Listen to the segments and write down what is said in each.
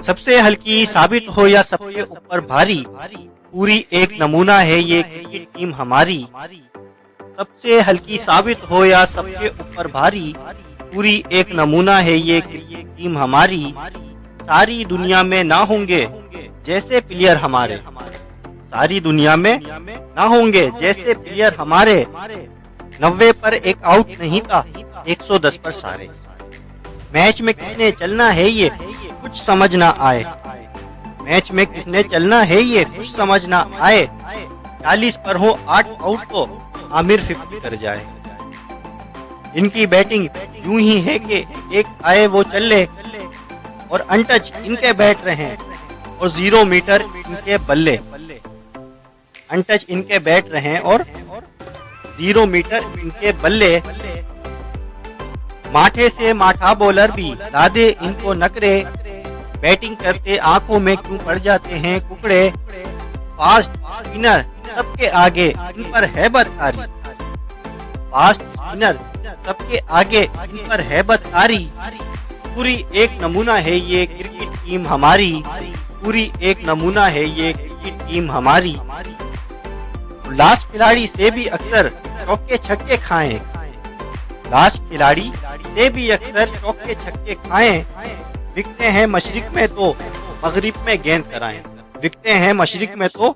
सबसे हल्की साबित हो या सबके ऊपर भारी, पूरी एक नमूना है ये क्रिकेट टीम हमारी। सबसे हल्की साबित हो या सबके ऊपर भारी, पूरी एक नमूना है ये क्रिकेट टीम हमारी। सारी दुनिया में ना होंगे जैसे प्लेयर हमारे, सारी दुनिया में ना होंगे जैसे प्लेयर हमारे। 90 पर एक आउट नहीं था, 110 पर सारे। मैच में किसने चलना है ये कुछ समझ ना आए, मैच में किसने चलना है ये कुछ समझ ना आए। 40 पर हो 8 आउट तो आमिर 50 कर जाए। इनकी बैटिंग यूं ही है कि एक आए वो चले, और अनटच इनके बैट रहे और 0 मीटर इनके बल्ले। अनटच इनके बैट रहे और 0 मीटर इनके बल्ले। माठे से माठा बॉलर भी दादे इनको नकरे, बैटिंग करते आंखों में क्यों पड़ जाते हैं कुकड़े। फास्ट स्पिनर सबके आगे इन पर है बदकारी, फास्ट स्पिनर सबके आगे इन पर है बदकारी। पूरी एक नमूना है ये क्रिकेट टीम हमारी, पूरी एक नमूना है ये क्रिकेट टीम हमारी। लास्ट खिलाड़ी से भी अक्सर चौके छक्के खाएं, लास्ट खिलाड़ी से भी अक्सर चौके छक्के खाएं। विकटे हैं मशरिक में तो मगरिब में गेंद कराएं, विकटे हैं मशरिक में तो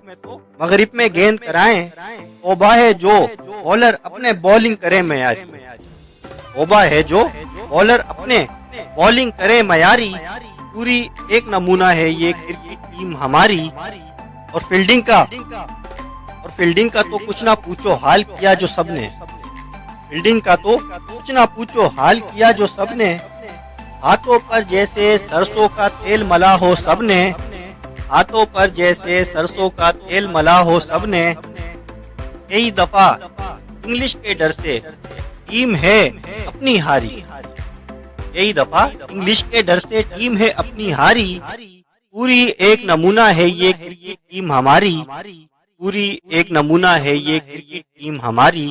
मगरिब में गेंद कराएं। तौबा है जो बॉलर अपने बॉलिंग करे मयारी, तौबा है जो बॉलर अपने बॉलिंग करे मयारी। पूरी एक नमूना है ये क्रिकेट टीम हमारी। और फील्डिंग का तो कुछ ना पूछो हाल किया जो सबने, फील्डिंग का तो कुछ ना पूछो हाल किया जो सबने। हाथों पर जैसे सरसों का तेल मला हो सबने, हाथों पर जैसे सरसों का तेल मला हो सबने। कई दफा इंग्लिश के डर से टीम है अपनी हारी, कई दफा इंग्लिश के डर से टीम है अपनी हारी। पूरी एक नमूना है ये क्रिकेट टीम हमारी, पूरी एक नमूना है ये क्रिकेट टीम हमारी।